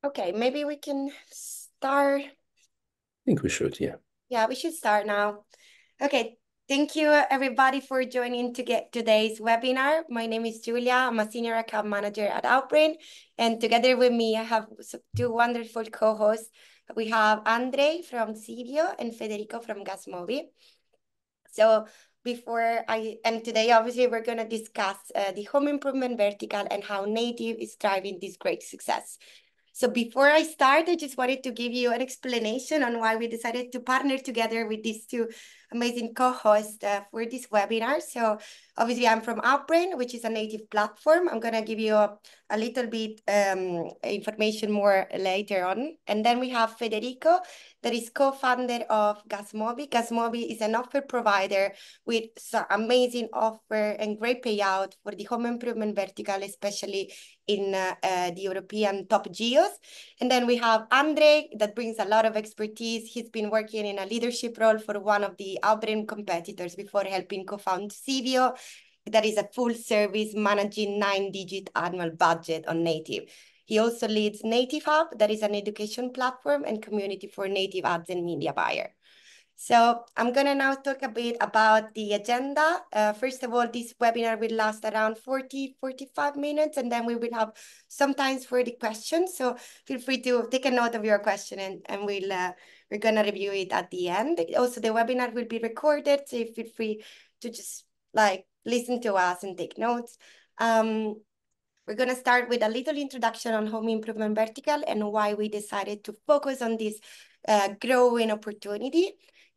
Okay, maybe we can start. I think we should, yeah. Yeah, we should start now. Okay, thank you everybody for joining to get today's webinar. My name is Julia. I'm a senior account manager at Outbrain, and together with me, I have two wonderful co-hosts. We have Andre from Civio and Federico from Gasmobi. So and today obviously we're going to discuss the home improvement vertical and how Native is driving this great success. So before I start, I just wanted to give you an explanation on why we decided to partner together with these two amazing co-hosts for this webinar. So obviously I'm from Outbrain, which is a native platform. I'm going to give you a little bit information more later on. And then we have Federico, that is co-founder of Gasmobi. Gasmobi is an offer provider with amazing offer and great payout for the home improvement vertical, especially in the European top geos. And then we have Andre that brings a lot of expertise. He's been working in a leadership role for one of the Outbrain competitors before helping co-found Civio. That is a full service managing 9-digit annual budget on native. He also leads Native Hub, that is an education platform and community for native ads and media buyer. So I'm going to now talk a bit about the agenda. First of all, this webinar will last around 45 minutes, and then we will have some time for the questions. So feel free to take a note of your question, and we're going to review it at the end. Also, the webinar will be recorded, so feel free to just listen to us and take notes. We're going to start with a little introduction on home improvement vertical and why we decided to focus on this growing opportunity.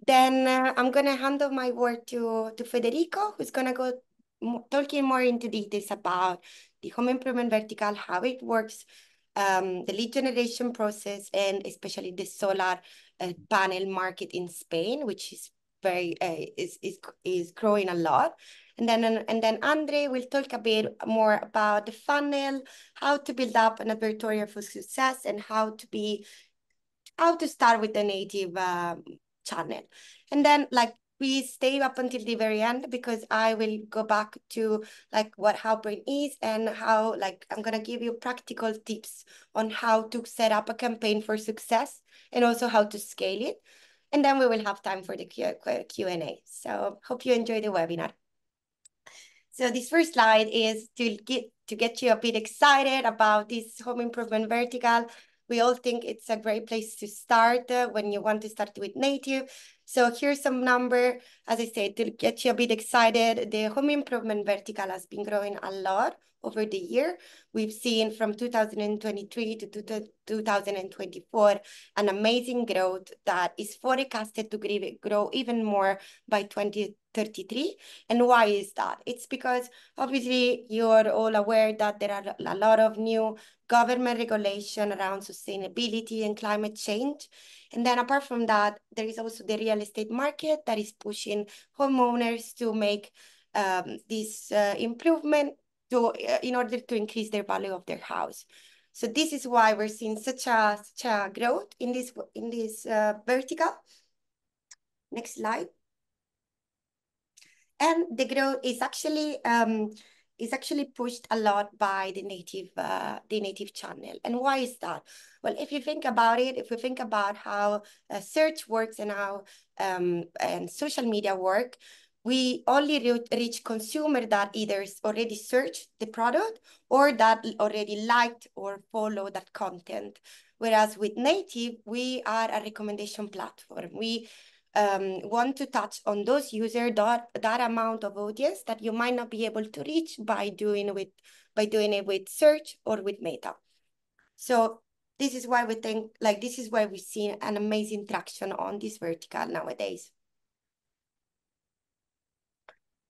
Then I'm going to hand over my word to Federico, who's going to go talking more into details about the home improvement vertical, how it works, the lead generation process, and especially the solar panel market in Spain, which is is growing a lot. And then Andre will talk a bit more about the funnel, how to build up an advertorial for success, and how to start with the native channel. And then we stay up until the very end because I will go back to what Howbrain is and how I'm gonna give you practical tips on how to set up a campaign for success and also how to scale it. And then we will have time for the Q&A. So hope you enjoy the webinar. So this first slide is to get you a bit excited about this home improvement vertical. We all think it's a great place to start when you want to start with native. So here's some number, as I said, to get you a bit excited. The home improvement vertical has been growing a lot over the year. We've seen from 2023 to 2024 an amazing growth that is forecasted to grow even more by 2033. And why is that? It's because obviously you're all aware that there are a lot of new government regulation around sustainability and climate change. And then apart from that, there is also the real estate market that is pushing homeowners to make this improvement in order to increase their value of their house. So this is why we're seeing such a growth in this vertical. Next slide. And the growth is actually pushed a lot by the native channel. And why is that? Well, if you think about it, if we think about how search works and how and social media work, we only reach consumer that either already searched the product or that already liked or follow that content. Whereas with native, we are a recommendation platform. We want to touch on those users, that amount of audience that you might not be able to reach by doing it with search or with meta. So this is why we think this is why we've seen an amazing traction on this vertical nowadays.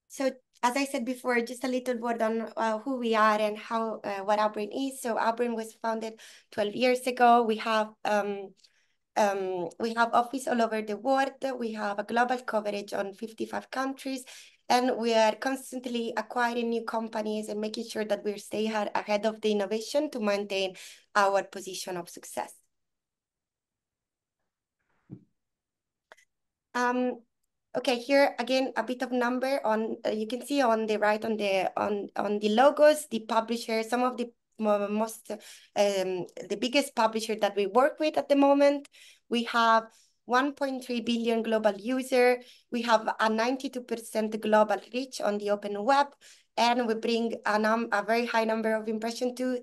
So as I said before, just a little word on who we are and how what Outbrain is. So Outbrain was founded 12 years ago. We have office all over the world. We have a global coverage on 55 countries, and we are constantly acquiring new companies and making sure that we're staying ahead of the innovation to maintain our position of success. Okay, here again a bit of number on you can see on the right on the logos, the publisher, some of the most the biggest publisher that we work with at the moment. We have 1.3 billion global user. We have a 92% global reach on the open web, and we bring a very high number of impressions to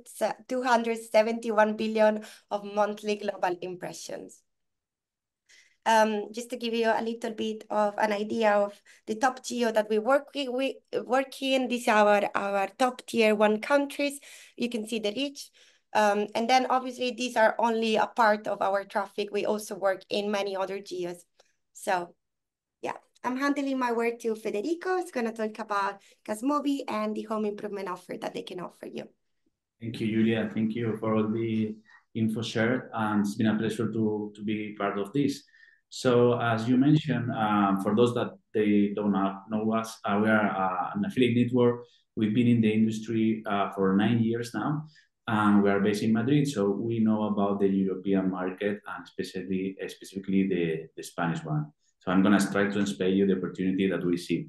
271 billion of monthly global impressions. Just to give you a little bit of an idea of the top geo that we work in, these are our top tier 1 countries. You can see the reach. And then obviously these are only a part of our traffic. We also work in many other geos. So yeah, I'm handing my word to Federico. Who's going to talk about Gasmobi and the home improvement offer that they can offer you. Thank you, Julia. Thank you for all the info shared. And it's been a pleasure to be part of this. So as you mentioned, for those that they don't know us, we are an affiliate network. We've been in the industry for 9 years now, and we are based in Madrid. So we know about the European market and specifically the Spanish one. So I'm going to try to explain you the opportunity that we see.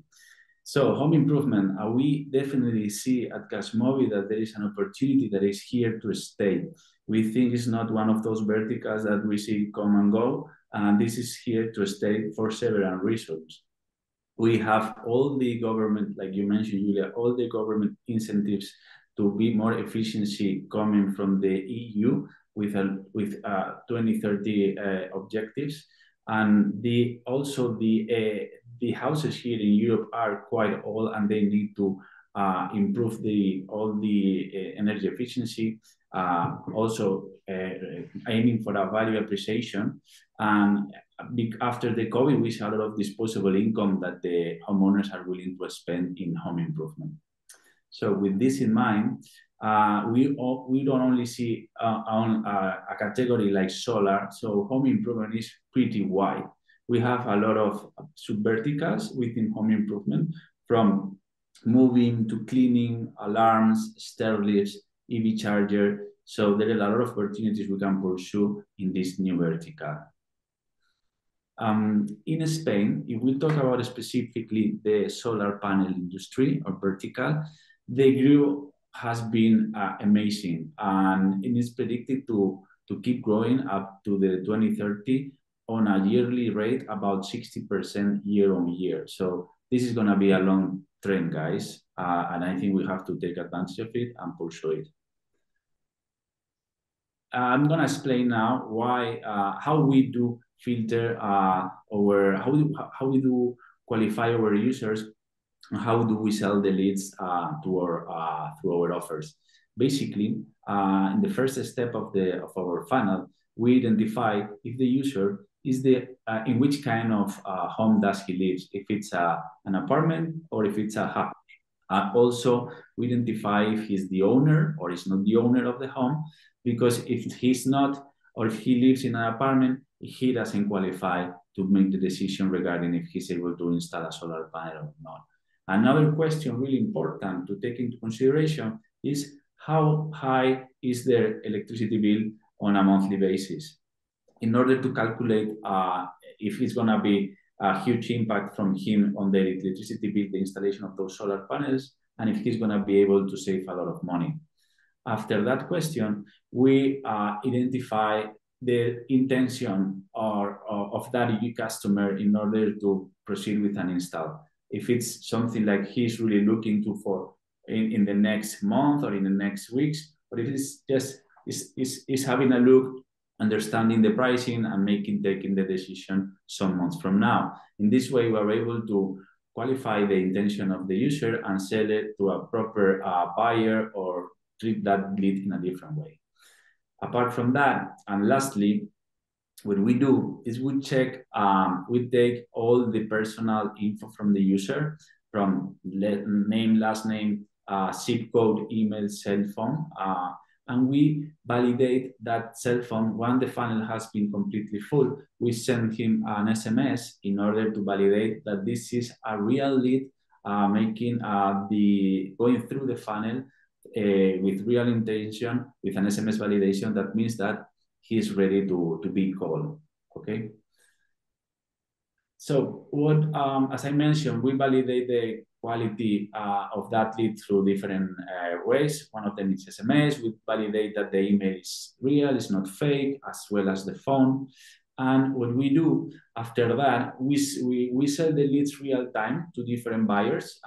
So home improvement, we definitely see at Gasmobi that there is an opportunity that is here to stay. We think it's not one of those verticals that we see come and go, and this is here to stay for several reasons. We have all the government, like you mentioned, Julia, all the government incentives to be more efficiency coming from the EU with 2030 objectives, and also the houses here in Europe are quite old and they need to improve all the energy efficiency. Also aiming for a value appreciation. And after the COVID, we saw a lot of disposable income that the homeowners are willing to spend in home improvement. So with this in mind, we don't only see on a category like solar, so home improvement is pretty wide. We have a lot of sub-verticals within home improvement, from moving to cleaning, alarms, stair lifts, EV charger. So there are a lot of opportunities we can pursue in this new vertical. In Spain, if we talk about specifically the solar panel industry or vertical, the growth has been amazing, and it is predicted to keep growing up to the 2030 on a yearly rate about 60% year on year. So this is going to be a long trend, guys, and I think we have to take advantage of it and pursue it. I'm going to explain now how we do filter how we do qualify our users, and how do we sell the leads through our offers. Basically, in the first step of our funnel, we identify if the user is in which kind of home does he live, if it's an apartment or if it's a house. Also, we identify if he's the owner or is not the owner of the home, because if he's not, or if he lives in an apartment, he doesn't qualify to make the decision regarding if he's able to install a solar panel or not. Another question really important to take into consideration is how high is their electricity bill on a monthly basis, in order to calculate if it's going to be a huge impact from him on the electricity bill, the installation of those solar panels, and if he's going to be able to save a lot of money. After that question, we identify the intention of that customer in order to proceed with an install. If it's something like he's really looking for in the next month or in the next weeks, or if it's just is having a look, understanding the pricing and taking the decision some months from now. In this way, we are able to qualify the intention of the user and sell it to a proper buyer, or treat that lead in a different way. Apart from that, and lastly, what we do is we check, we take all the personal info from the user, from name, last name, zip code, email, cell phone, and we validate that cell phone. When the funnel has been completely full, we send him an SMS in order to validate that this is a real lead, going through the funnel with real intention, with an SMS validation. That means that he's ready to be called. Okay. So what, as I mentioned, we validate quality of that lead through different ways. One of them is SMS. We validate that the email is real, it's not fake, as well as the phone. And what we do after that, we sell the leads real time to different buyers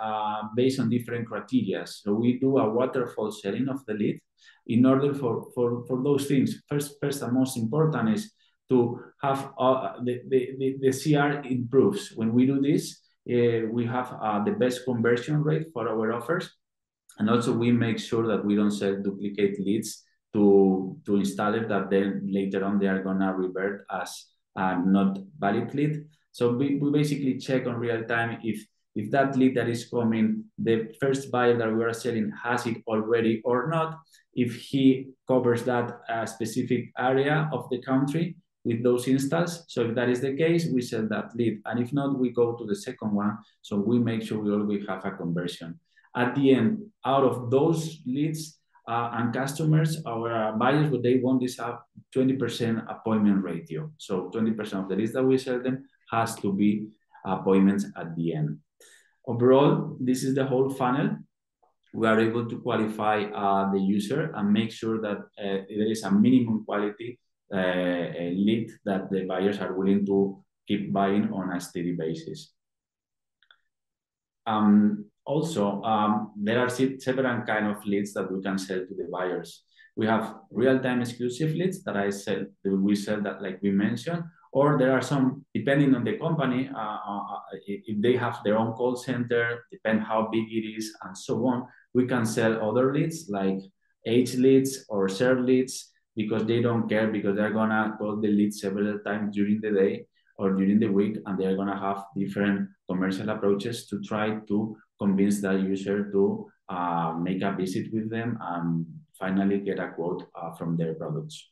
based on different criteria. So we do a waterfall selling of the lead in order for those things. First and most important is to have the CR improves. When we do this, we have the best conversion rate for our offers. And also we make sure that we don't sell duplicate leads to installers that then later on they are gonna revert as not valid lead. So we basically check on real time if that lead that is coming, the first buyer that we are selling has it already or not, if he covers that specific area of the country with those installs. So if that is the case, we sell that lead. And if not, we go to the second one. So we make sure we always have a conversion. At the end, out of those leads and customers, our buyers, what they want is a 20% appointment ratio. So 20% of the leads that we sell them has to be appointments at the end. Overall, this is the whole funnel. We are able to qualify the user and make sure that there is a minimum quality lead that the buyers are willing to keep buying on a steady basis. Also, there are several kind of leads that we can sell to the buyers. We have real-time exclusive leads that we sell that, like we mentioned, or there are some, depending on the company, if they have their own call center, depend how big it is, and so on, we can sell other leads like age leads or serve leads because they don't care, because they're gonna call the lead several times during the day or during the week, and they're gonna have different commercial approaches to try to convince that user to make a visit with them and finally get a quote from their products.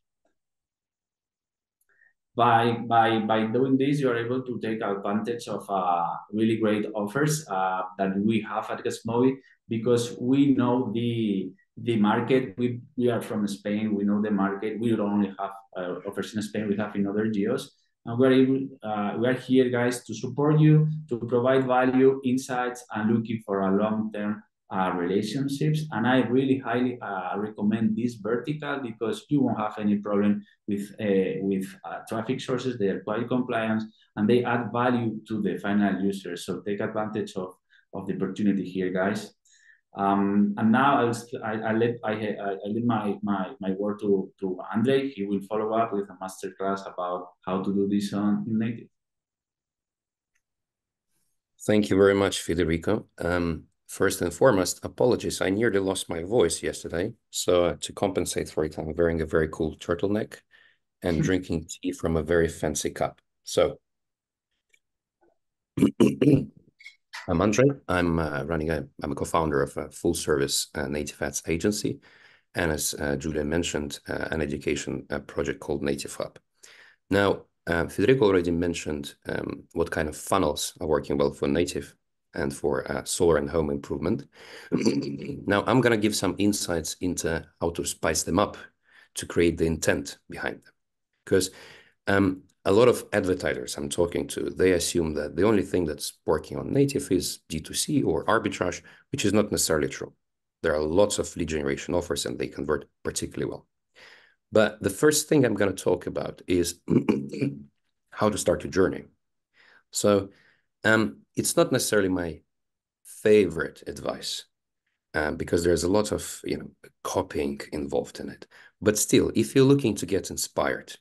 By doing this, you are able to take advantage of really great offers that we have at Gasmobi, because we know the market. We are from Spain. We know the market. We don't only have offers in Spain. We have in other geos. And we are here, guys, to support you, to provide value, insights, and looking for a long-term relationships. And I really highly recommend this vertical because you won't have any problem with traffic sources. They are quite compliant and they add value to the final user. So take advantage of the opportunity here, guys. And now I let my word to Andre. He will follow up with a masterclass about how to do this in native. Thank you very much, Federico. First and foremost, apologies. I nearly lost my voice yesterday. So to compensate for it, I'm wearing a very cool turtleneck and drinking tea from a very fancy cup. So I'm Andre. I'm a co-founder of a full-service native ads agency, and as Julia mentioned, an education project called Native Hub. Now, Federico already mentioned what kind of funnels are working well for native and for solar and home improvement. Now, I'm going to give some insights into how to spice them up to create the intent behind them. Because a lot of advertisers I'm talking to, they assume that the only thing that's working on native is D2C or arbitrage, which is not necessarily true. There are lots of lead generation offers and they convert particularly well. But the first thing I'm going to talk about is how to start your journey. So it's not necessarily my favorite advice because there's a lot of copying involved in it. But still, if you're looking to get inspired,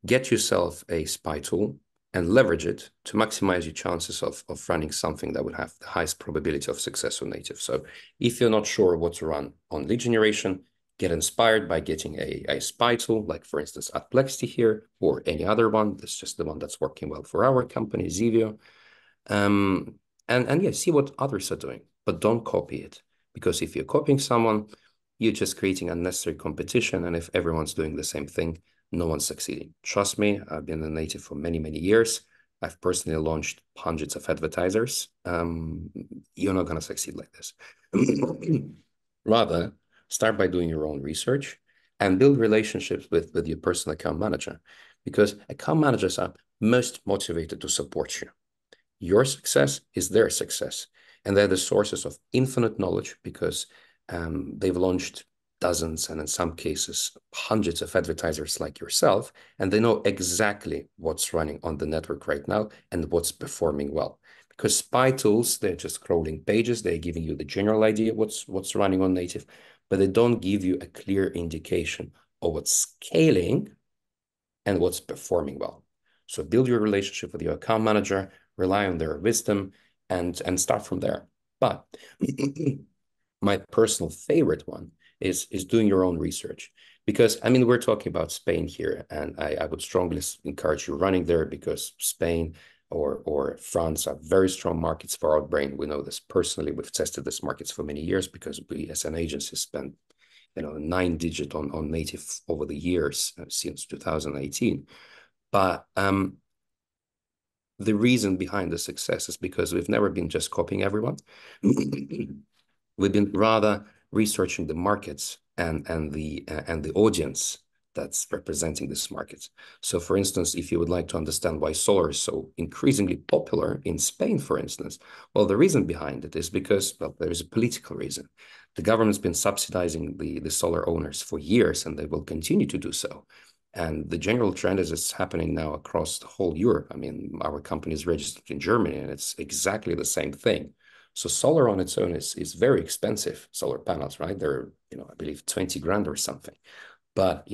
get yourself a spy tool and leverage it to maximize your chances of running something that would have the highest probability of success on native. So if you're not sure what to run on lead generation, get inspired by getting a spy tool, like for instance, Adplexity here, or any other one. That's just the one that's working well for our company, Zevio. And yeah, see what others are doing, but don't copy it. Because if you're copying someone, you're just creating unnecessary competition. And if everyone's doing the same thing, no one's succeeding. Trust me, I've been a native for many, many years. I've personally launched hundreds of advertisers. You're not going to succeed like this. Rather, start by doing your own research and build relationships with your personal account manager, because account managers are most motivated to support you. Your success is their success. And they're the sources of infinite knowledge because they've launched dozens and in some cases hundreds of advertisers like yourself, and they know exactly what's running on the network right now and what's performing well. Because spy tools, they're just scrolling pages, they're giving you the general idea what's running on native, but they don't give you a clear indication of what's scaling and what's performing well. So build your relationship with your account manager, rely on their wisdom, and start from there. But my personal favorite one is doing your own research. Because, I mean, we're talking about Spain here, and I would strongly encourage you running there because Spain or France are very strong markets for Outbrain. We know this personally. We've tested these markets for many years because we, as an agency, spent 9-digit on native over the years since 2018. But the reason behind the success is because we've never been just copying everyone. We've been rather researching the markets and the audience that's representing this market. So, for instance, if you would like to understand why solar is so increasingly popular in Spain, for instance, well, the reason behind it is because, well, there is a political reason. The government's been subsidizing the solar owners for years, and they will continue to do so. And the general trend is it's happening now across the whole Europe. I mean, our company is registered in Germany, and it's exactly the same thing. So solar on its own is very expensive, solar panels, right? They're, I believe 20 grand or something. But,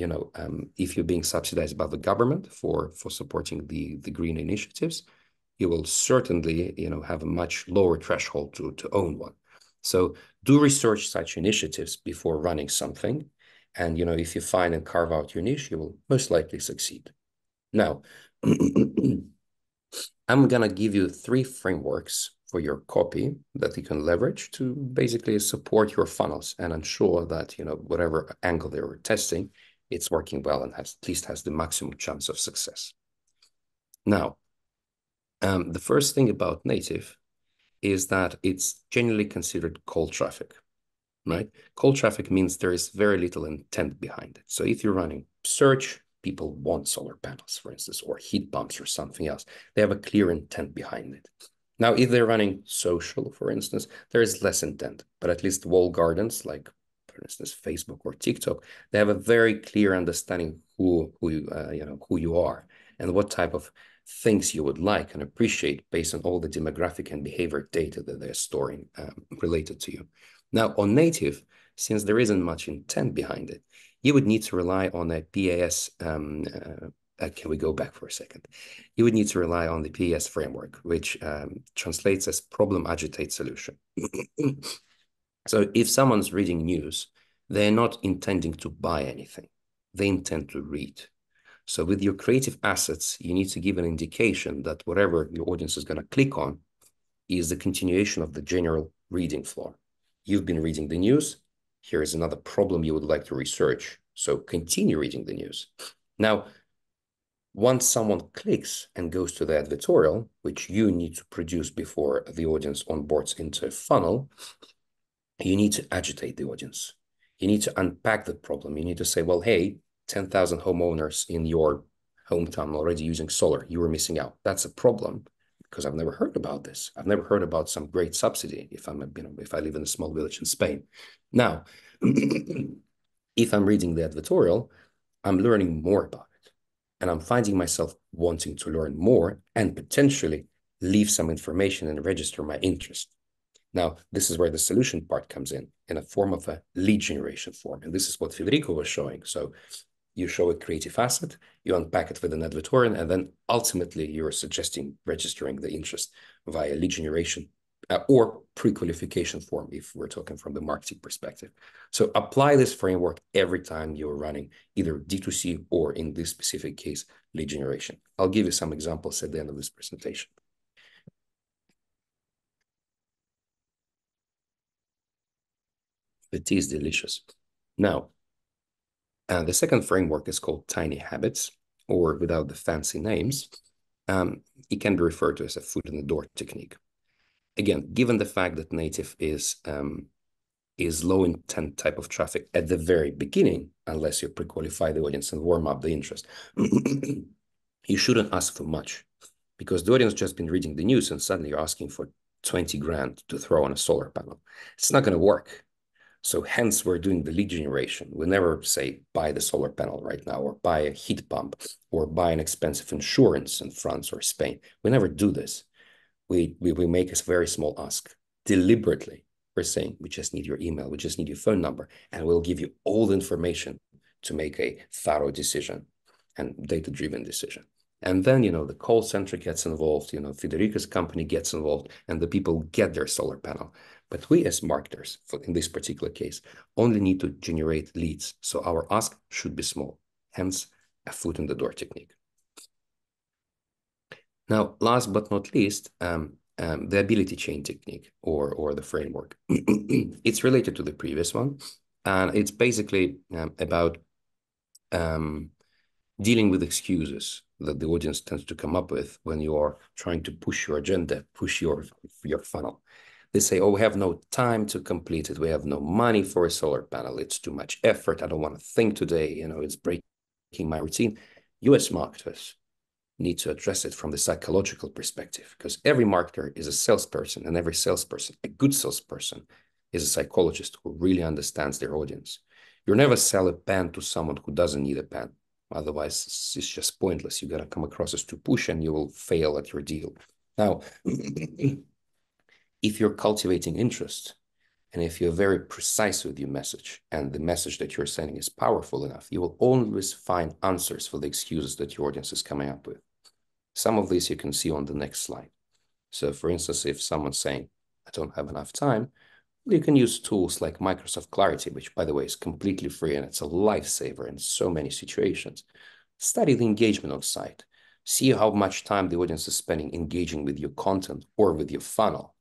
if you're being subsidized by the government for supporting the green initiatives, you will certainly, have a much lower threshold to own one. So do research such initiatives before running something. And, if you find and carve out your niche, you will most likely succeed. Now, I'm going to give you 3 frameworks for your copy that you can leverage to basically support your funnels and ensure that, whatever angle they were testing, it's working well and at least has the maximum chance of success. Now, the first thing about native is that it's generally considered cold traffic, right? Cold traffic means there is very little intent behind it. So if you're running search, people want solar panels, for instance, or heat pumps or something else. They have a clear intent behind it. Now, if they're running social, for instance, there is less intent, but at least walled gardens, like, for instance, Facebook or TikTok, they have a very clear understanding who you are and what type of things you would like and appreciate based on all the demographic and behavior data that they're storing related to you. Now, on native, since there isn't much intent behind it, you would need to rely on a PAS. Can we go back for a second? You would need to rely on the PAS framework, which translates as problem agitate solution. So if someone's reading news, they're not intending to buy anything. They intend to read. So with your creative assets, you need to give an indication that whatever your audience is going to click on is the continuation of the general reading flow. You've been reading the news. Here is another problem you would like to research. So continue reading the news. Now, once someone clicks and goes to the advertorial, which you need to produce before the audience onboards into a funnel, you need to agitate the audience. You need to unpack the problem. You need to say, well, hey, 10,000 homeowners in your hometown already using solar. You were missing out. That's a problem because I've never heard about this. I've never heard about some great subsidy if I live in a small village in Spain. Now, if I'm reading the advertorial, I'm learning more about it. And I'm finding myself wanting to learn more and potentially leave some information and register my interest. Now, this is where the solution part comes in a form of a lead generation form. And this is what Federico was showing. So you show a creative asset, you unpack it with an advertorial, and then ultimately you're suggesting registering the interest via lead generation or pre-qualification form if we're talking from the marketing perspective. So apply this framework every time you're running either D2C or in this specific case, lead generation. I'll give you some examples at the end of this presentation. The tea is delicious. Now, the second framework is called Tiny Habits, or without the fancy names, it can be referred to as a foot in the door technique. Again, given the fact that native is low intent type of traffic at the very beginning, unless you pre-qualify the audience and warm up the interest, you shouldn't ask for much because the audience just been reading the news and suddenly you're asking for 20 grand to throw on a solar panel. It's not going to work. So hence we're doing the lead generation. We never say buy the solar panel right now, or buy a heat pump, or buy an expensive insurance in France or Spain. We never do this. We make a very small ask deliberately. We're saying we just need your email, we just need your phone number, and we'll give you all the information to make a thorough decision and data-driven decision. And then, the call center gets involved, Federica's company gets involved, and the people get their solar panel. But we as marketers, in this particular case, only need to generate leads. So our ask should be small, hence a foot in the door technique. Now, last but not least, the ability chain technique or the framework. It's related to the previous one, and it's basically about dealing with excuses that the audience tends to come up with when you are trying to push your agenda, push your funnel. They say, oh, we have no time to complete it. We have no money for a solar panel. It's too much effort. I don't want to think today. It's breaking my routine. US marketers need to address it from the psychological perspective, because every marketer is a salesperson, and every salesperson, a good salesperson, is a psychologist who really understands their audience. You'll never sell a pen to someone who doesn't need a pen. Otherwise, it's just pointless. You're going to come across as too pushy and you will fail at your deal. Now, if you're cultivating interest, and if you're very precise with your message, and the message that you're sending is powerful enough, you will always find answers for the excuses that your audience is coming up with. Some of these you can see on the next slide. So for instance, if someone's saying, I don't have enough time, you can use tools like Microsoft Clarity, which, by the way, is completely free, and it's a lifesaver in so many situations. Study the engagement on site. See how much time the audience is spending engaging with your content or with your funnel.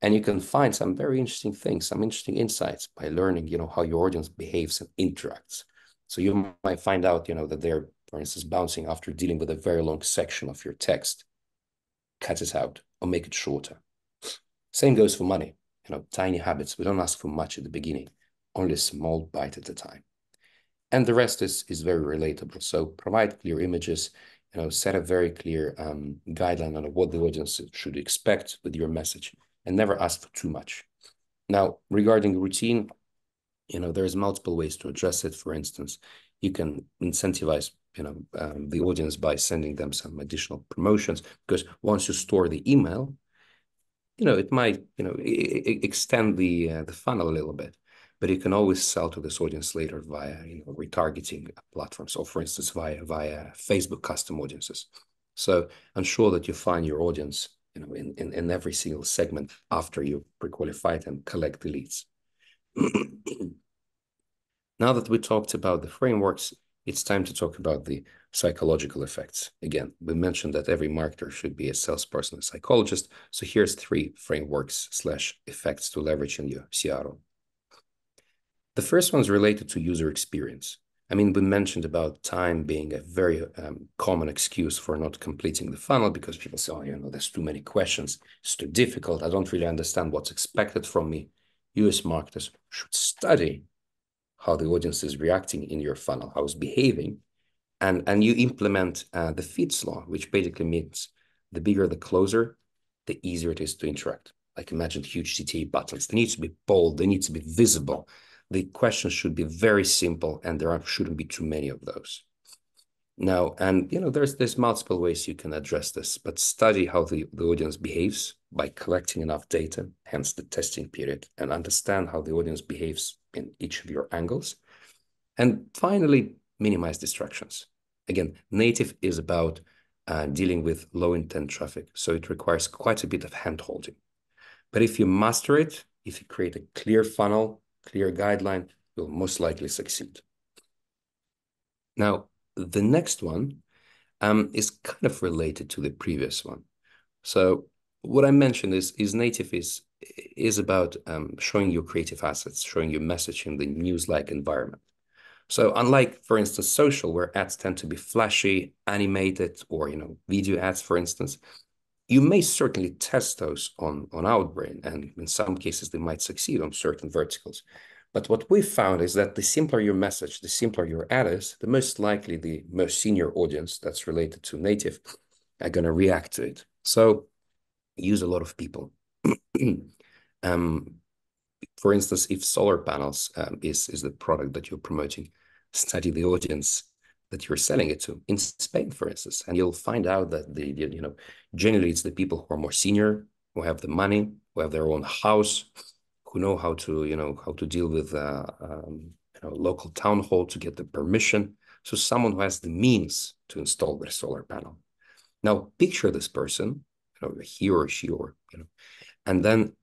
And you can find some very interesting things, some interesting insights by learning, how your audience behaves and interacts. So you might find out, that they're, for instance, bouncing after dealing with a very long section of your text. Cut it out or make it shorter. Same goes for money. Tiny habits. We don't ask for much at the beginning, only a small bite at a time. And the rest is very relatable. So provide clear images, set a very clear guideline on what the audience should expect with your message, and never ask for too much. Now, regarding routine, there's multiple ways to address it. For instance, you can incentivize, the audience by sending them some additional promotions, because once you store the email, it might, extend the funnel a little bit, but you can always sell to this audience later via, retargeting platforms, or for instance, via Facebook custom audiences. So ensure that you find your audience, in every single segment after you pre-qualify and collect the leads. Now that we talked about the frameworks, it's time to talk about the psychological effects. Again, we mentioned that every marketer should be a salesperson, a psychologist. So here's 3 frameworks/effects to leverage in your CRO. The first one is related to user experience. We mentioned about time being a very common excuse for not completing the funnel, because people say, oh, there's too many questions. It's too difficult. I don't really understand what's expected from me. US marketers should study how the audience is reacting in your funnel, how it's behaving, and you implement the fits law, which basically means the bigger the closer, the easier it is to interact. Like imagine huge CTA buttons. They need to be bold. They need to be visible. The questions should be very simple, and there shouldn't be too many of those. Now, and there's multiple ways you can address this, but study how the audience behaves by collecting enough data, hence the testing period, and understand how the audience behaves in each of your angles. And finally, minimize distractions. Again, native is about dealing with low intent traffic, so it requires quite a bit of hand-holding. But if you master it, if you create a clear funnel, clear guideline, you'll most likely succeed. Now, the next one is kind of related to the previous one. So what I mentioned is native is about showing your creative assets, showing your message in the news-like environment. So unlike, for instance, social, where ads tend to be flashy, animated, or video ads, for instance, you may certainly test those on Outbrain, and in some cases they might succeed on certain verticals. But what we found is that the simpler your message, the simpler your ad is, the most likely the most senior audience that's related to native are going to react to it. So use a lot of people. um, for instance, if solar panels is the product that you're promoting, study the audience that you're selling it to in Spain, for instance, and you'll find out that generally it's the people who are more senior, who have the money, who have their own house, who know how to deal with local town hall to get the permission. So someone who has the means to install their solar panel. Now picture this person, he or she, and then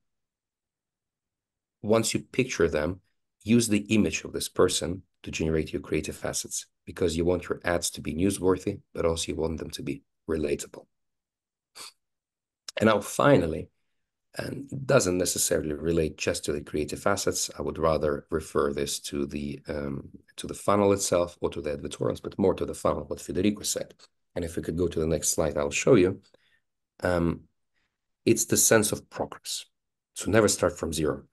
once you picture them, use the image of this person to generate your creative assets, because you want your ads to be newsworthy, but also you want them to be relatable. And now finally, and it doesn't necessarily relate just to the creative assets, I would rather refer this to the funnel itself or to the advertorials, but more to the funnel, what Federico said. And if we could go to the next slide, I'll show you. It's the sense of progress. So never start from zero.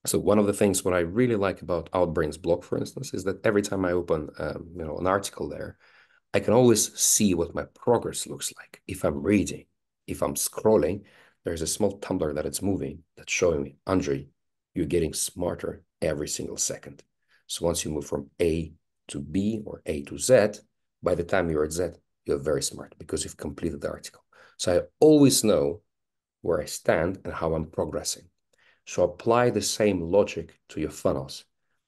So one of the things what I really like about Outbrain's blog, for instance, is that every time I open an article there, I can always see what my progress looks like. If I'm reading, if I'm scrolling, there's a small tumbler that it's moving that's showing me, Andre, you're getting smarter every single second. So once you move from A to B or A to Z, by the time you're at Z, you're very smart because you've completed the article. So I always know where I stand and how I'm progressing. So apply the same logic to your funnels.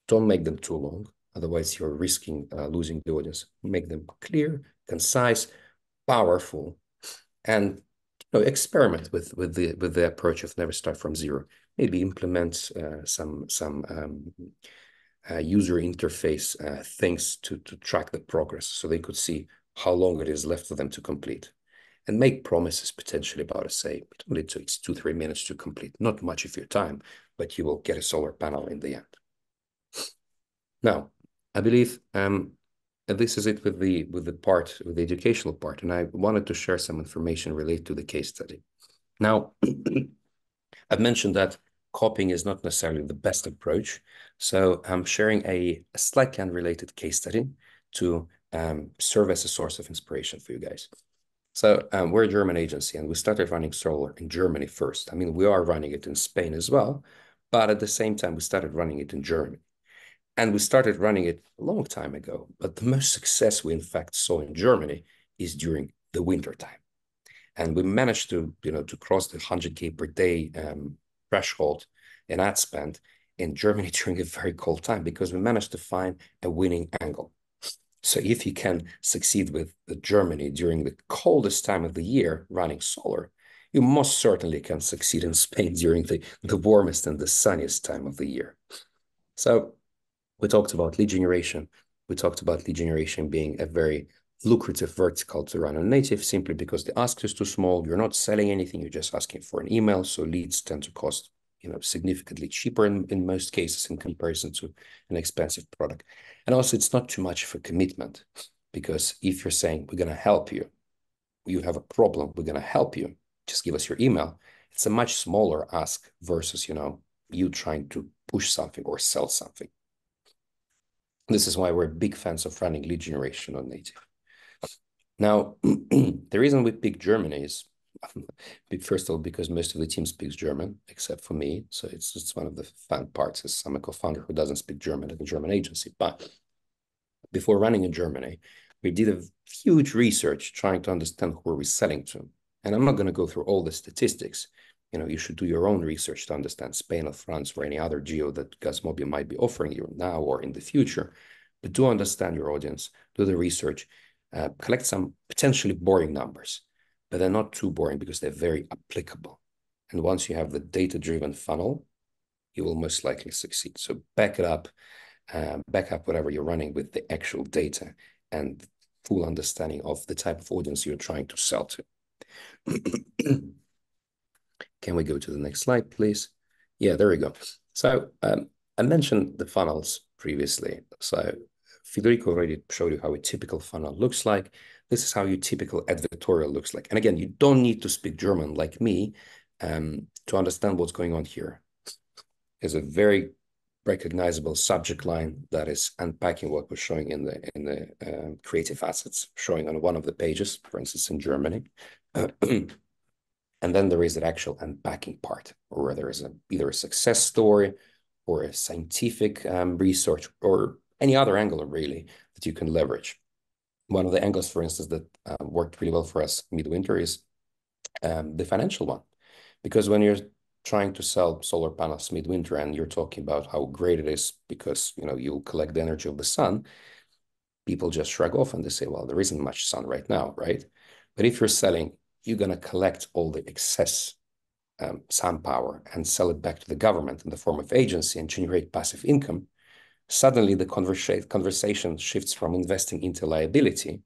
Don't make them too long, otherwise you're risking losing the audience. Make them clear, concise, powerful, and experiment with the approach of never start from zero. Maybe implement some user interface things to track the progress, so they could see how long it is left for them to complete. And make promises potentially about, say, it only takes 2-3 minutes to complete. Not much of your time, but you will get a solar panel in the end. Now, I believe this is it with the educational part, and I wanted to share some information related to the case study. Now, I've mentioned that copying is not necessarily the best approach, so I'm sharing a slightly unrelated case study to serve as a source of inspiration for you guys. So we're a German agency, and we started running solar in Germany first. I mean, we are running it in Spain as well, but at the same time, we started running it in Germany. And we started running it a long time ago, but the most success we in fact saw in Germany is during the winter time. And we managed to cross the 100K per day threshold in ad spend in Germany during a very cold time, because we managed to find a winning angle. So if you can succeed with Germany during the coldest time of the year running solar, you most certainly can succeed in Spain during the warmest and the sunniest time of the year. So we talked about lead generation. We talked about lead generation being a very lucrative vertical to run on native, simply because the ask is too small. You're not selling anything. You're just asking for an email. So leads tend to cost significantly cheaper in most cases in comparison to an expensive product. And also, it's not too much of a commitment, because if you're saying, we're going to help you, you have a problem, we're going to help you, just give us your email, it's a much smaller ask versus, you trying to push something or sell something. This is why we're big fans of running lead generation on native. Now, the reason we pick Germany is, first of all, because most of the team speaks German, except for me. So it's one of the fun parts, is I'm a co-founder who doesn't speak German at a German agency. But before running in Germany, we did a huge research trying to understand who are we selling to. And I'm not going to go through all the statistics. You should do your own research to understand Spain or France or any other geo that Gazmobi might be offering you now or in the future. But do understand your audience, do the research, collect some potentially boring numbers, but they're not too boring because they're very applicable. And once you have the data-driven funnel, you will most likely succeed. So back up whatever you're running with the actual data and full understanding of the type of audience you're trying to sell to. Can we go to the next slide, please? Yeah, there we go. So I mentioned the funnels previously. So Federico already showed you how a typical funnel looks like. This is how your typical advertorial looks like. And again, you don't need to speak German like me to understand what's going on here. There's a very recognizable subject line that is unpacking what we're showing in the creative assets, showing on one of the pages, for instance, in Germany. And then there is the actual unpacking part, where there is either a success story or a scientific research or any other angle really that you can leverage. One of the angles, for instance, that worked really well for us midwinter is the financial one. Because when you're trying to sell solar panels midwinter and you're talking about how great it is because you'll collect the energy of the sun, people just shrug off and they say, well, there isn't much sun right now, right? But if you're selling, you're going to collect all the excess sun power and sell it back to the government in the form of agency and generate passive income. Suddenly the conversation shifts from investing into liability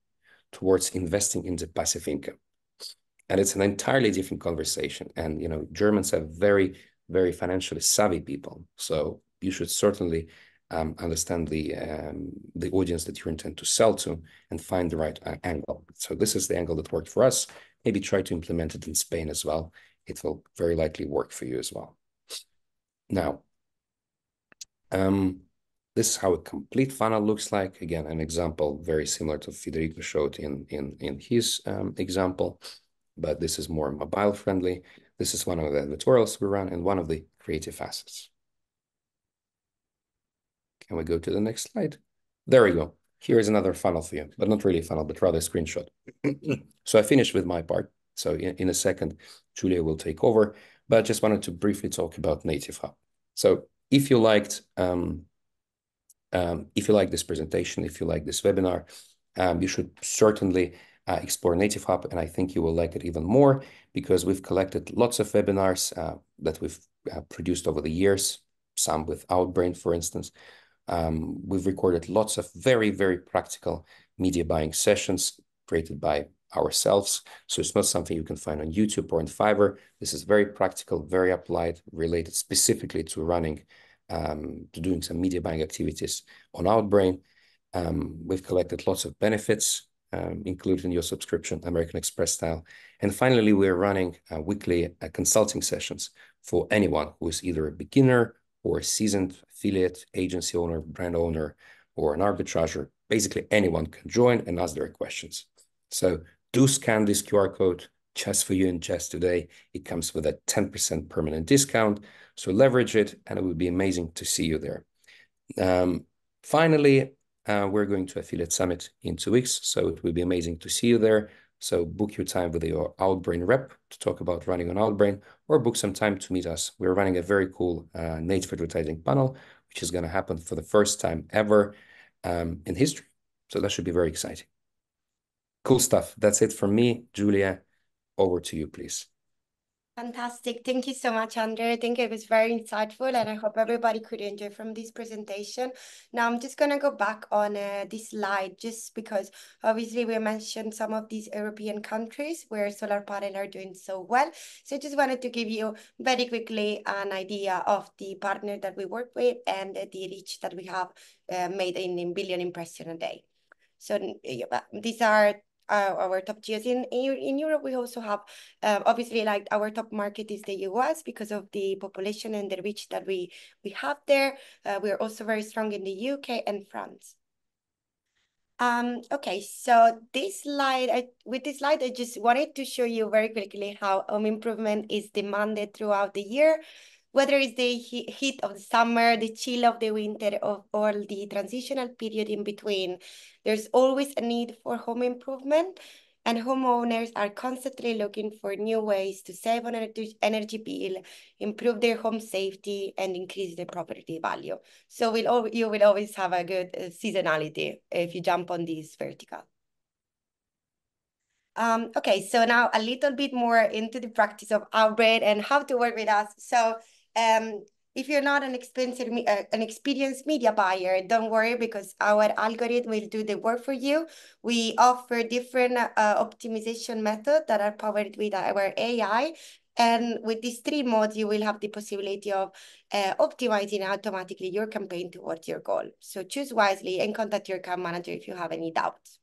towards investing into passive income. And it's an entirely different conversation. And, Germans have very, very financially savvy people. So you should certainly understand the audience that you intend to sell to and find the right angle. So this is the angle that worked for us. Maybe try to implement it in Spain as well. It will very likely work for you as well. Now, this is how a complete funnel looks like. Again, an example very similar to Federico showed in his example, but this is more mobile friendly. This is one of the tutorials we run and one of the creative facets. Can we go to the next slide? There we go. Here is another funnel for you, but not really a funnel, but rather a screenshot. So I finished with my part. So in a second, Julia will take over, but I just wanted to briefly talk about Native Hub. So if you liked this presentation, if you like this webinar, you should certainly explore Native Hub, and I think you will like it even more because we've collected lots of webinars that we've produced over the years, some with Outbrain, for instance. We've recorded lots of very, very practical media buying sessions created by ourselves. So it's not something you can find on YouTube or on Fiverr. This is very practical, very applied, related specifically to running, to doing some media buying activities on Outbrain. We've collected lots of benefits, including your subscription, American Express style. And finally, we're running weekly consulting sessions for anyone who is either a beginner or a seasoned affiliate, agency owner, brand owner, or an arbitrager. Basically, anyone can join and ask their questions. So do scan this QR code just for you and just today. It comes with a 10% permanent discount. So leverage it, and it would be amazing to see you there. Finally, we're going to Affiliate Summit in 2 weeks, so it will be amazing to see you there. So book your time with your Outbrain rep to talk about running on Outbrain, or book some time to meet us. We're running a very cool native advertising panel, which is going to happen for the first time ever in history. So that should be very exciting. Cool stuff. That's it from me. Julia, over to you, please. Fantastic. Thank you so much, Andre. I think it was very insightful, and I hope everybody could enjoy from this presentation. Now, I'm just going to go back on this slide just because obviously we mentioned some of these European countries where solar panels are doing so well. So I just wanted to give you very quickly an idea of the partner that we work with and the reach that we have made in billion impressions a day. So these are our top geos in Europe. We also have obviously like our top market is the US because of the population and the reach that we have there. We are also very strong in the UK and France. Okay, so with this slide, I just wanted to show you very quickly how home improvement is demanded throughout the year, whether it's the heat of the summer, the chill of the winter, or the transitional period in between. There's always a need for home improvement, and homeowners are constantly looking for new ways to save on energy bill, improve their home safety, and increase their property value. So you will always have a good seasonality if you jump on this vertical. Okay, so now a little bit more into the practice of Outbrain and how to work with us. So if you're not an experienced media buyer, don't worry because our algorithm will do the work for you. We offer different optimization methods that are powered with our AI. And with these 3 modes, you will have the possibility of optimizing automatically your campaign towards your goal. So choose wisely and contact your account manager if you have any doubts.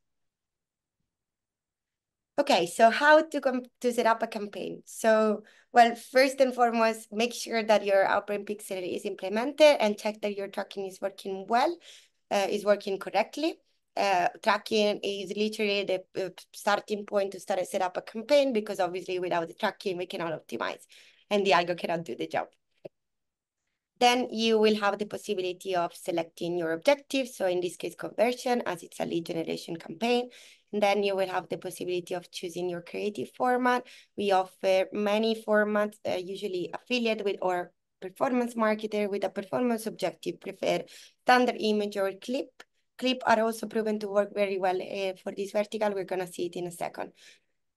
Okay, so how to set up a campaign? So, well, first and foremost, make sure that your Outbrain pixel is implemented and check that your tracking is working well, is working correctly. tracking is literally the starting point to set up a campaign, because obviously without the tracking, we cannot optimize and the algo cannot do the job. Then you will have the possibility of selecting your objective. So in this case, conversion, as it's a lead generation campaign. And then you will have the possibility of choosing your creative format. We offer many formats, usually affiliate with or performance marketer with a performance objective, prefer standard image or clip. Clip are also proven to work very well for this vertical. We're going to see it in a second.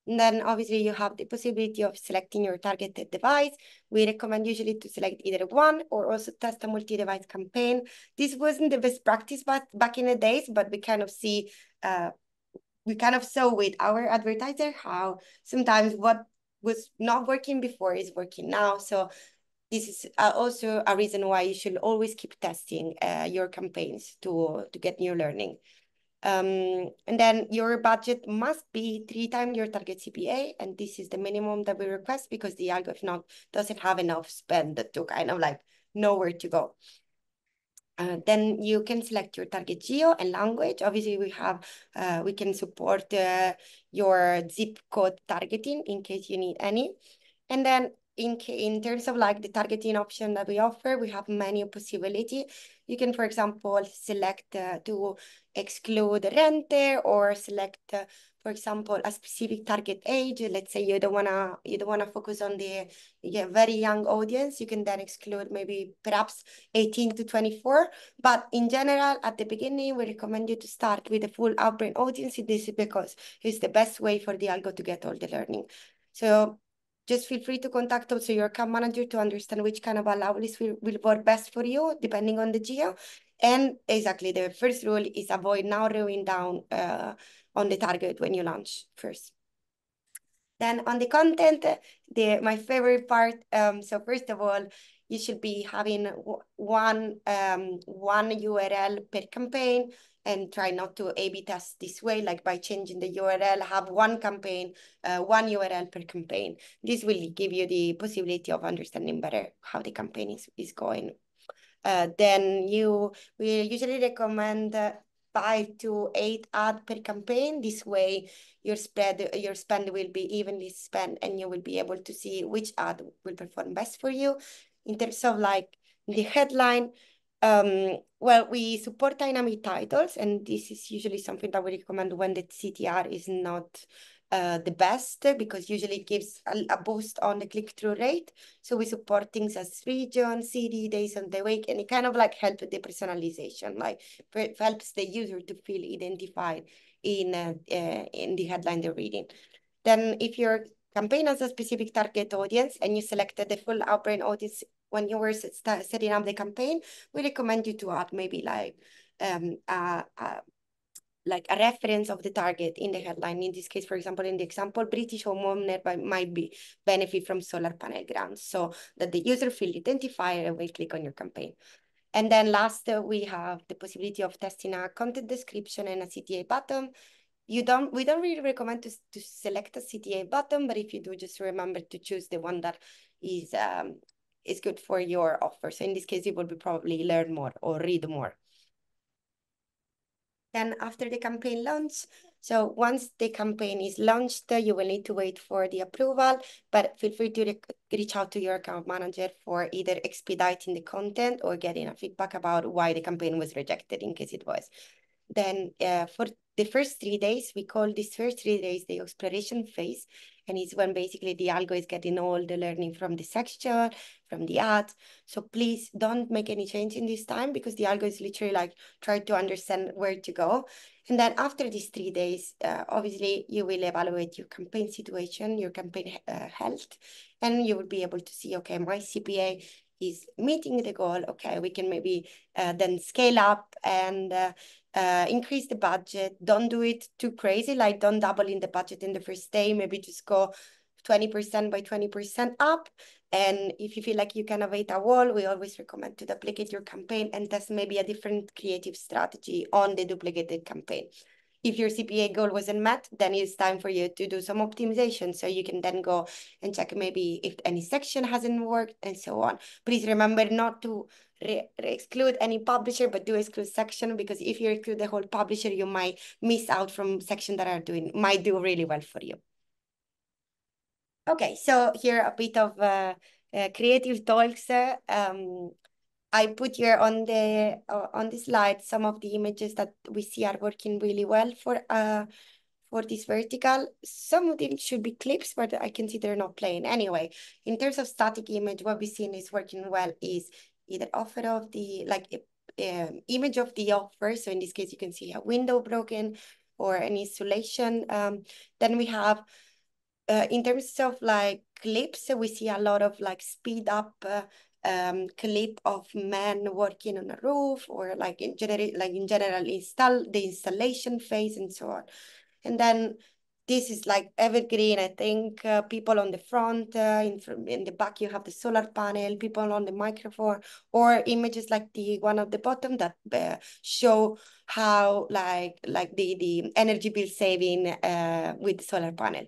And then obviously you have the possibility of selecting your targeted device. We recommend usually to select either one or also test a multi-device campaign. This wasn't the best practice back in the days, but we kind of saw with our advertiser how sometimes what was not working before is working now. So this is also a reason why you should always keep testing your campaigns to get new learning. And then your budget must be 3 times your target CPA, and this is the minimum that we request because the algo, if not, doesn't have enough spend to kind of like know where to go. Then you can select your target geo and language. Obviously, we can support your zip code targeting in case you need any. And then in terms of like the targeting option that we offer, we have many possibility. You can, for example, select to exclude renter or select, for example, a specific target age. Let's say you don't wanna focus on the very young audience. You can then exclude maybe perhaps 18 to 24. But in general, at the beginning, we recommend you to start with the full outbrain audience. This is because it's the best way for the algo to get all the learning. So just feel free to contact also your account manager to understand which kind of allowables will work best for you, depending on the geo. And exactly, the first rule is avoid narrowing down on the target when you launch first. Then on the content, my favorite part. So first of all, you should be having one URL per campaign, and try not to A/B test this way, like by changing the URL, have one campaign, one URL per campaign. This will give you the possibility of understanding better how the campaign is going. Then we usually recommend 5 to 8 ads per campaign. This way, your spend will be evenly spent, and you will be able to see which ad will perform best for you. In terms of like the headline, well, we support dynamic titles, and this is usually something that we recommend when the CTR is not the best, because usually it gives a boost on the click-through rate. So we support things as region, city, days of the week, and it kind of like helps with the personalization, like helps the user to feel identified in the headline they're reading. Then if your campaign has a specific target audience and you selected the full outbrain audience when you were setting up the campaign, we recommend you to add maybe like a reference of the target in the headline. In this case, for example, in the example, British homeowner might benefit from solar panel grants, so that the user feel identified and will click on your campaign. And then last, we have the possibility of testing a content description and a CTA button. We don't really recommend to select a CTA button, but if you do, just remember to choose the one that is good for your offer. So in this case, it will be probably learn more or read more. Then after the campaign launch, so once the campaign is launched, you will need to wait for the approval, but feel free to reach out to your account manager for either expediting the content or getting a feedback about why the campaign was rejected in case it was. Then for the first 3 days, we call this first 3 days the exploration phase. And it's when basically the algo is getting all the learning from the section, from the ads. So please don't make any change in this time, because the algo is literally like trying to understand where to go. And then after these 3 days, obviously you will evaluate your campaign situation, your campaign health, and you will be able to see, okay, my CPA is meeting the goal. Okay, we can maybe then scale up and increase the budget. Don't do it too crazy, like don't double in the budget in the first day, maybe just go 20% by 20% up. And if you feel like you can evade a wall, we always recommend to duplicate your campaign and test maybe a different creative strategy on the duplicated campaign. if your CPA goal wasn't met, then it's time for you to do some optimization. So you can then go and check maybe if any section hasn't worked and so on. Please remember not to exclude any publisher, but do exclude section, because if you exclude the whole publisher, you might miss out from section that might do really well for you. Okay, so here a bit of creative talks. I put here on the slide some of the images that we see are working really well for this vertical. Some of them should be clips, but I can see they're not playing. Anyway, in terms of static image, what we've seen is working well is either offer of the, like, image of the offer. So in this case, you can see a window broken or an installation. Then we have, in terms of like clips, we see a lot of like speed up clip of men working on a roof, or like in general install the installation phase and so on. And then this is like evergreen. I think people on the front, in the back you have the solar panel, people on the microphone, or images like the one at the bottom that show how like the energy bill saving with the solar panel.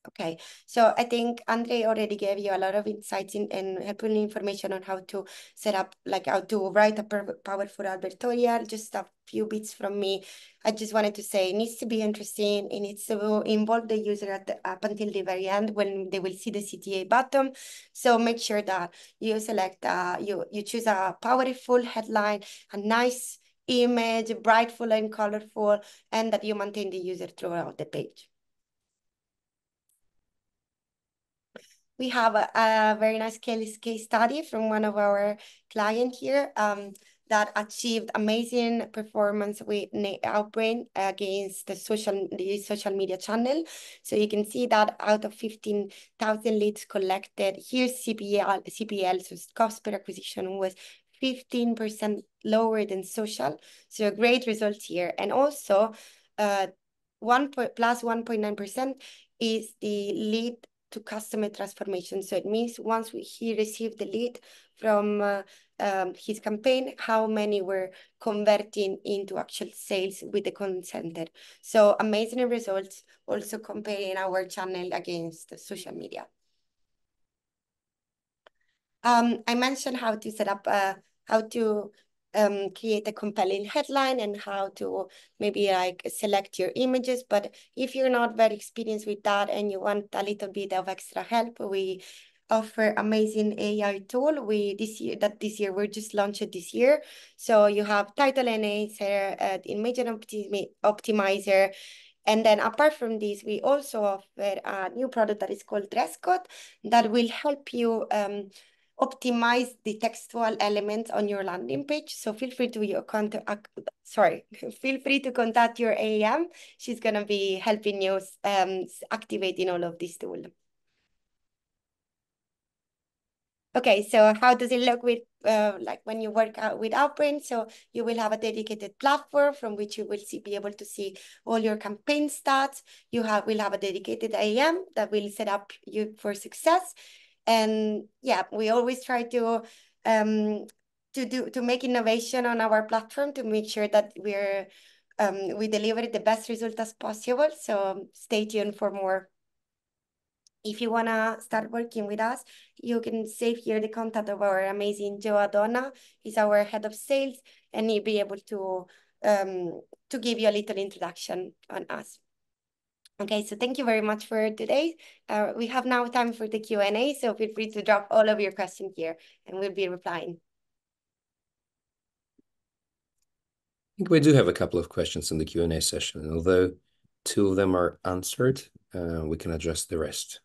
Okay, so I think Andre already gave you a lot of insights and helpful information on how to set up, like how to write a powerful advertorial. Just a few bits from me. I just wanted to say it needs to be interesting. It needs to involve the user up until the very end when they will see the CTA button. So make sure that you select, you choose a powerful headline, a nice image, brightful and colorful, and that you maintain the user throughout the page. We have a very nice case study from one of our clients here that achieved amazing performance with Outbrain against the social media channel. So you can see that out of 15,000 leads collected, here's CPL, so cost per acquisition was 15% lower than social. So great results here. And also plus 1.9% is the lead to customer transformation. So it means once he received the lead from his campaign, how many were converting into actual sales with the content center. So amazing results, also comparing our channel against social media. I mentioned how to set up, how to create a compelling headline and how to maybe like select your images. But if you're not very experienced with that and you want a little bit of extra help, we offer amazing AI tool. This year we're just launched it this year. So you have title enhancer, image optimizer. And then apart from this, we also offer a new product that is called Dress Code that will help you optimize the textual elements on your landing page. So feel free to feel free to contact your AM. She's gonna be helping you activating all of this tool. Okay, so how does it look with like when you work out with Outbrain? So you will have a dedicated platform from which you will be able to see all your campaign stats. Will have a dedicated AM that will set up you for success. And yeah, we always try to make innovation on our platform to make sure that we deliver the best result as possible. So stay tuned for more. If you want to start working with us, you can save here the contact of our amazing Joe Adonna. He's our head of sales, and he'll be able to give you a little introduction on us. Okay, so thank you very much for today. We have now time for the Q&A, so feel free to drop all of your questions here, and we'll be replying. I think we do have a couple of questions in the Q&A session, and although 2 of them are answered, we can address the rest.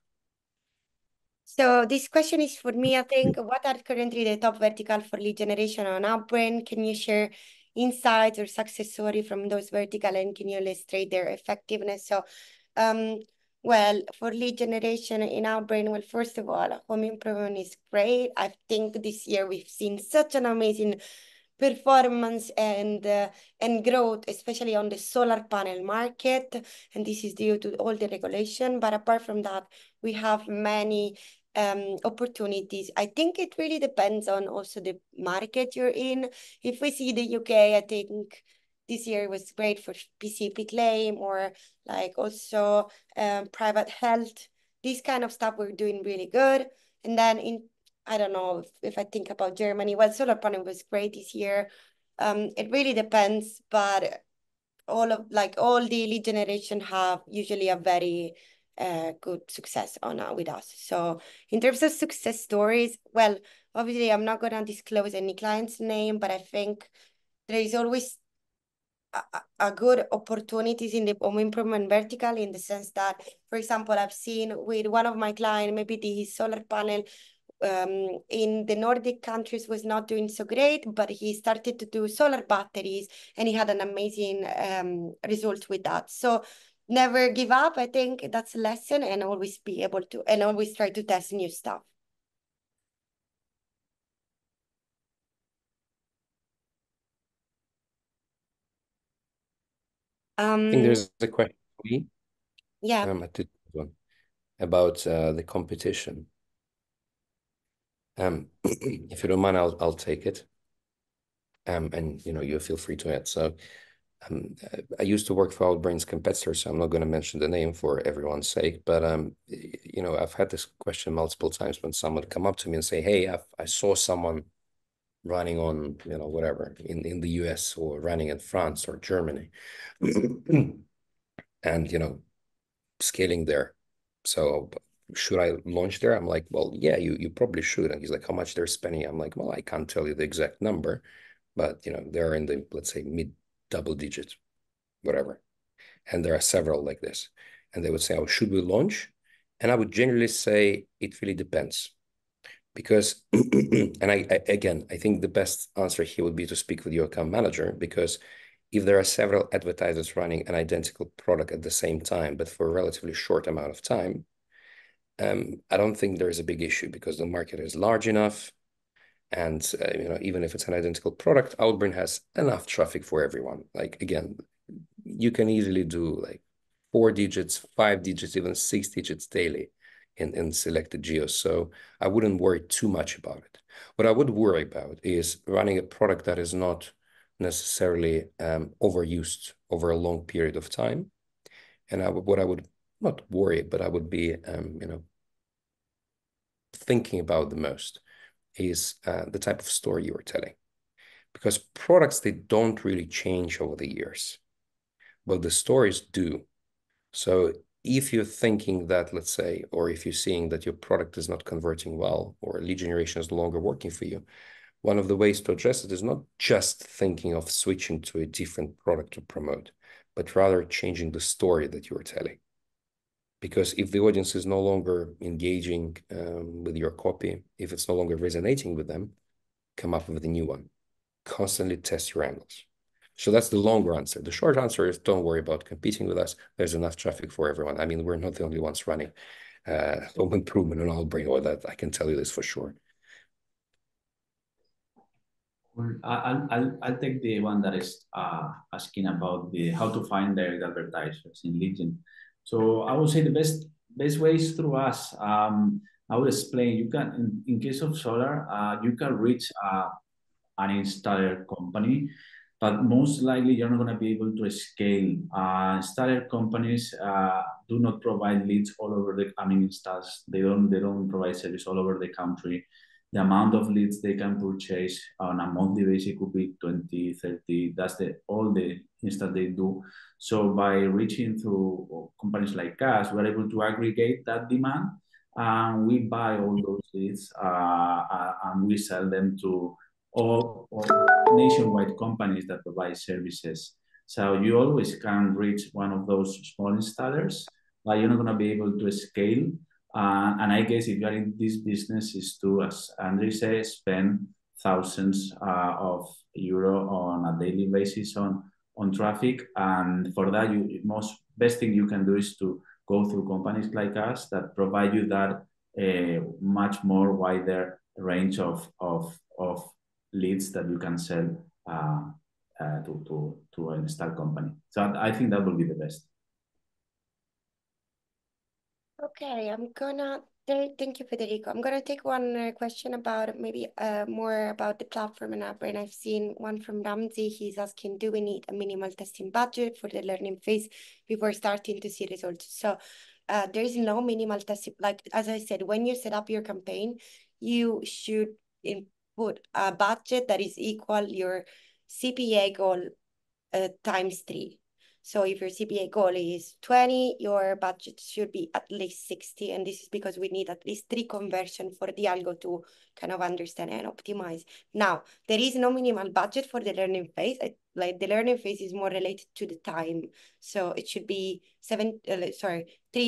So this question is for me, I think. What are currently the top vertical for lead generation on Outbrain? Can you share insights or success story from those vertical, and can you illustrate their effectiveness? So, well, for lead generation in Outbrain, well, first of all, home improvement is great. I think this year we've seen such an amazing performance and growth, especially on the solar panel market, and this is due to all the regulation. But apart from that, we have many opportunities. I think it really depends on also the market you're in. If we see the UK, I think this year was great for PCP claim, or like also private health. These kind of stuff we're doing really good. And then I don't know if I think about Germany, well, solar panel was great this year. It really depends, but all the lead generation have usually a very good success on with us. So in terms of success stories, well, obviously I'm not gonna disclose any client's name, but I think there is always a good opportunities in the home improvement vertical, in the sense that, for example, I've seen with one of my clients, maybe the solar panel in the Nordic countries was not doing so great, but he started to do solar batteries and he had an amazing result with that. So never give up. I think that's a lesson, and always be able to, and always try to test new stuff. I think there's a question for me. Yeah. At this one about the competition. If you don't mind, I'll take it. And you feel free to add. So I used to work for Outbrain's competitors, so I'm not going to mention the name for everyone's sake, but I've had this question multiple times when someone would come up to me and say, hey, I saw someone running on, whatever, in the US, or running in France or Germany, and scaling there. So should I launch there? I'm like, well, yeah, you probably should. And he's like, how much they're spending? I'm like, well, I can't tell you the exact number, but they're in the, let's say, mid double digits, whatever. And there are several like this. And they would say, oh, should we launch? And I would generally say it really depends. Because, and I think the best answer here would be to speak with your account manager, because if there are several advertisers running an identical product at the same time, but for a relatively short amount of time, I don't think there is a big issue, because the market is large enough. And even if it's an identical product, Outbrain has enough traffic for everyone. Like, again, you can easily do like 4 digits, 5 digits, even 6 digits daily in selected geos. So I wouldn't worry too much about it. What I would worry about is running a product that is not necessarily overused over a long period of time. And what I would not worry, but I would be thinking about the most is the type of story you are telling. Because products, they don't really change over the years, but the stories do. So if you're thinking that, let's say, or if you're seeing that your product is not converting well, or lead generation is no longer working for you, one of the ways to address it is not just thinking of switching to a different product to promote, but rather changing the story that you are telling. Because if the audience is no longer engaging with your copy, if it's no longer resonating with them, come up with a new one. Constantly test your angles. So that's the longer answer. The short answer is, don't worry about competing with us. There's enough traffic for everyone. I mean, we're not the only ones running home improvement on Outbrain, or that. I can tell you this for sure. Well, I'll take the one that is asking about the how to find direct advertisers in Legion. So I would say the best way is through us. I will explain. You can, in case of solar, you can reach an installer company, but most likely you're not going to be able to scale. Installer companies do not provide leads all over the. I mean, installs. They don't provide service all over the country. The amount of leads they can purchase on a monthly basis could be 20, 30. That's all the install they do. So by reaching through companies like us, we're able to aggregate that demand, and we buy all those leads and we sell them to all nationwide companies that provide services. So you always can reach one of those small installers, but you're not going to be able to scale. And I guess if you're in this business, is to, as Andre says, spend thousands of euro on a daily basis on traffic. And for that, most best thing you can do is to go through companies like us that provide you that much more wider range of leads that you can sell to an install company. So I think that will be the best. Okay, I'm gonna Thank you, Federico. I'm gonna take one question about maybe more about the platform and app, and I've seen one from Ramsey. He's asking, do we need a minimal testing budget for the learning phase before starting to see results? So there is no minimal testing. Like, as I said, when you set up your campaign, you should input a budget that is equal your CPA goal times 3. So if your CPA goal is 20, your budget should be at least 60. And this is because we need at least 3 conversion for the algo to kind of understand and optimize. Now, there is no minimal budget for the learning phase. Like the learning phase is more related to the time. So it should be 3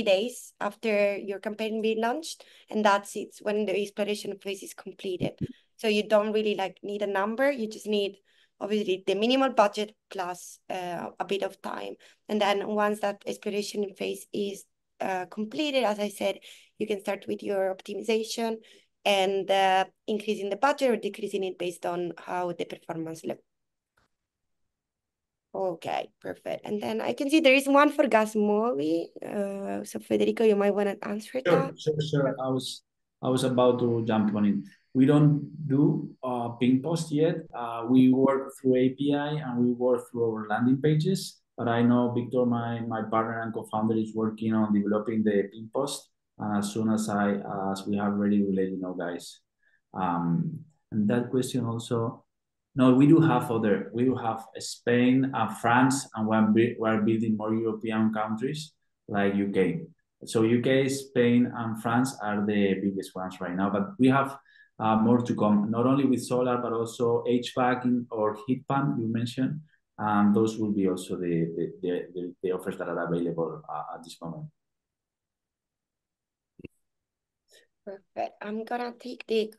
days after your campaign being launched. And that's it when the exploration phase is completed. So you don't really like need a number. You just need obviously the minimal budget plus a bit of time. And then once that exploration phase is completed, as I said, you can start with your optimization and increasing the budget or decreasing it based on how the performance looks. Okay, perfect. And then I can see there is one for gas movie. So Federico, you might want to answer that. Sure. I was about to jump on it. We don't do ping post yet. We work through API and we work through our landing pages. But I know Victor, my partner and co-founder, is working on developing the ping post. As soon as we have ready, we'll let you know, guys. And that question also. No, we do have Spain and France, and we're building more European countries like UK. So UK, Spain, and France are the biggest ones right now, but we have more to come, not only with solar, but also HVAC or heat pump you mentioned. Those will be also the offers that are available at this moment. Perfect. I'm gonna take the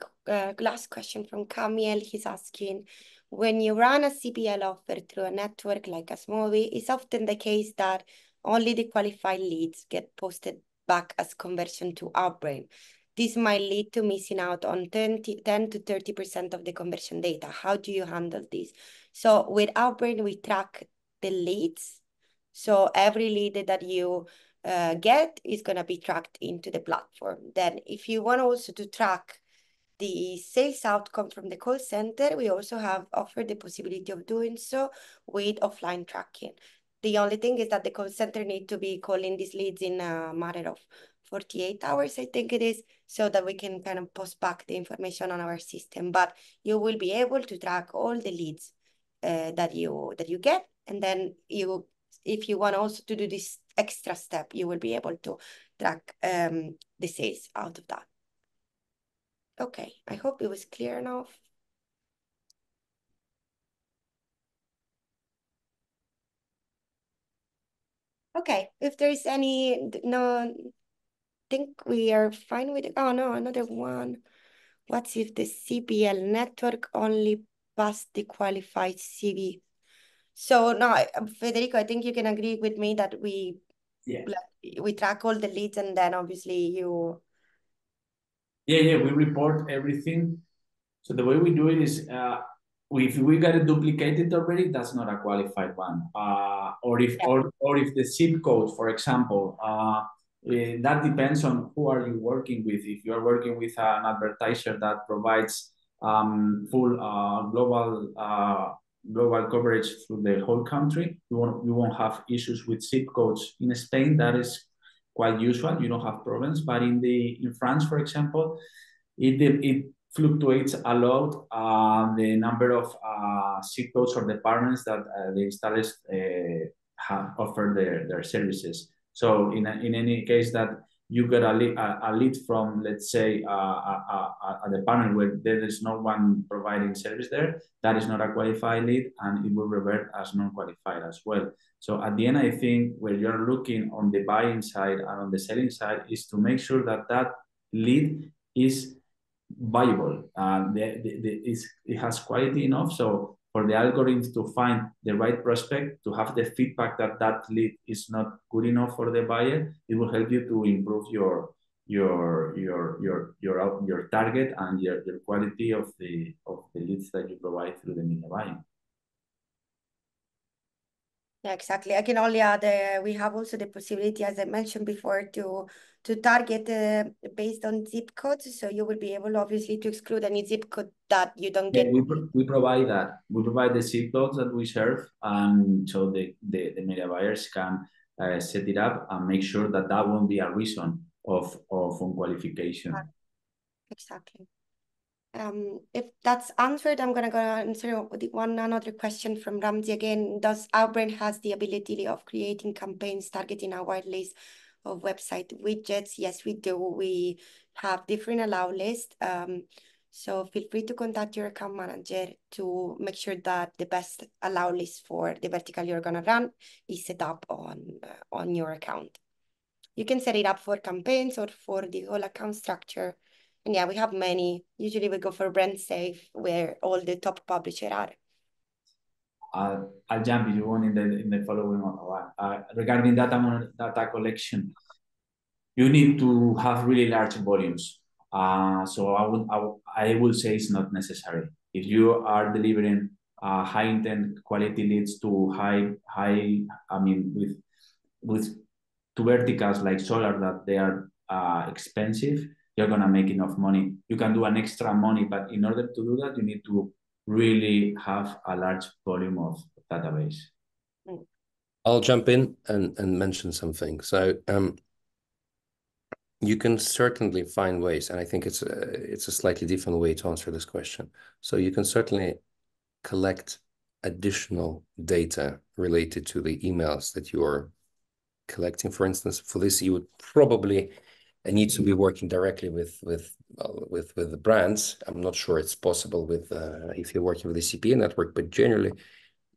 last question from Camille. He's asking, when you run a CPL offer through a network like Asmobi, it's often the case that only the qualified leads get posted back as conversion to Outbrain. This might lead to missing out on 10 to 30% of the conversion data. How do you handle this? So with Outbrain, we track the leads. So every lead that you get is going to be tracked into the platform. Then if you want also to track the sales outcome from the call center, we also have offered the possibility of doing so with offline tracking. The only thing is that the call center need to be calling these leads in a matter of 48 hours, I think it is, so that we can kind of post back the information on our system. But you will be able to track all the leads that you get, and then if you want also to do this extra step, you will be able to track the sales out of that. Okay, I hope it was clear enough. Okay, if there's no, I think we are fine with it. Oh no, another one. What's if the CPL network only passed the qualified CV? So no, Federico, I think you can agree with me that we track all the leads, and then obviously you. Yeah, we report everything. So the way we do it is, if we got it duplicated already, that's not a qualified one. Or if the zip code, for example, that depends on who are you working with. If you are working with an advertiser that provides full global coverage through the whole country, you won't have issues with zip codes. In Spain, that is quite usual. You don't have problems. But in France, for example, it fluctuates a lot, the number of zip codes or departments that the installers have offered their services. So in any case that you get a lead from, let's say, a department where there is no one providing service there, that is not a qualified lead, and it will revert as non-qualified as well. So at the end, I think when you're looking on the buying side and on the selling side is to make sure that that lead is viable. It has quality enough. So for the algorithms to find the right prospect, to have the feedback that lead is not good enough for the buyer, it will help you to improve your target and your quality of the leads that you provide through the media buying. Yeah, exactly. I can only add, we have also the possibility, as I mentioned before, to target based on zip codes. So you will be able, obviously, to exclude any zip code that you don't Yeah, get. we provide that. We provide the zip codes that we serve, and so the media buyers can set it up and make sure that that won't be a reason of unqualification. Exactly. If that's answered, I'm gonna go answer another question from Ramsey again. Does Outbrain has the ability of creating campaigns targeting a wide list of website widgets? Yes, we do. We have different allow lists. So feel free to contact your account manager to make sure that the best allow list for the vertical you're gonna run is set up on your account. You can set it up for campaigns or for the whole account structure. And yeah, we have many. Usually we go for brand safe, where all the top publishers are. I'll jump if you want in the following one. Regarding data collection, you need to have really large volumes. So I will say it's not necessary. If you are delivering high intent quality leads to I mean, with two verticals like solar that they are expensive, you're gonna make enough money. You can do an extra money, but in order to do that, you need to really have a large volume of database. I'll jump in and mention something. So you can certainly find ways, and I think it's a slightly different way to answer this question. So you can certainly collect additional data related to the emails that you are collecting. For instance, for this, you would probably need to be working directly with the brands. I'm not sure it's possible with if you're working with the CPA network, but generally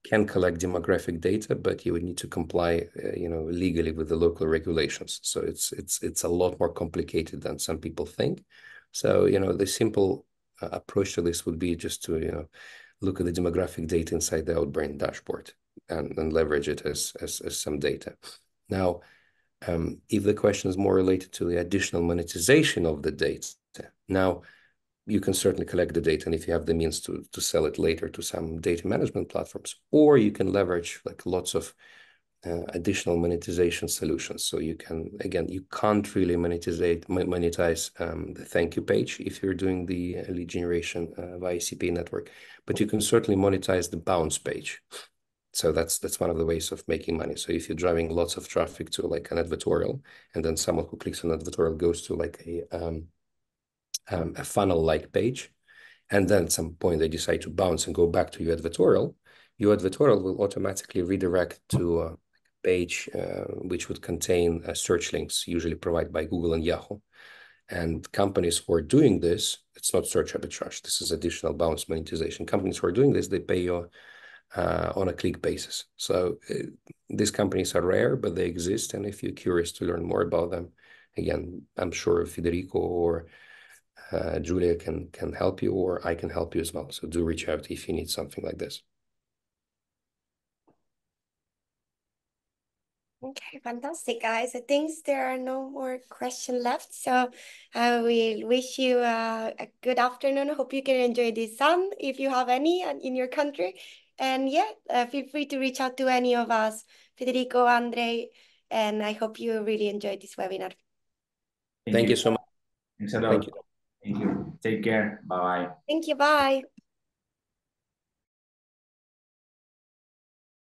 can collect demographic data, but you would need to comply, legally with the local regulations. So it's a lot more complicated than some people think. So the simple approach to this would be just to look at the demographic data inside the Outbrain dashboard and leverage it as some data. Now, if the question is more related to the additional monetization of the data, now you can certainly collect the data, and if you have the means to sell it later to some data management platforms, or you can leverage like lots of additional monetization solutions. So you can, again, you can't really monetize the thank you page if you're doing the lead generation via CPA network, but you can certainly monetize the bounce page. So that's one of the ways of making money. So if you're driving lots of traffic to like an advertorial, and then someone who clicks on advertorial goes to like a funnel-like page, and then at some point they decide to bounce and go back to your advertorial will automatically redirect to a page which would contain search links, usually provided by Google and Yahoo. And companies who are doing this, it's not search arbitrage, this is additional bounce monetization. Companies who are doing this, they pay you on a click basis. So these companies are rare, but they exist. And if you're curious to learn more about them, again, I'm sure Federico or Julia can help you, or I can help you as well. So do reach out if you need something like this. Okay, fantastic, guys. I think there are no more questions left. So I will wish you a good afternoon. I hope you can enjoy the sun if you have any in your country. And yeah, feel free to reach out to any of us, Federico, Andre, and I hope you really enjoyed this webinar. Thank you so much. Thanks a lot. Thank you. Thank you. Take care. Bye-bye. Thank you. Bye.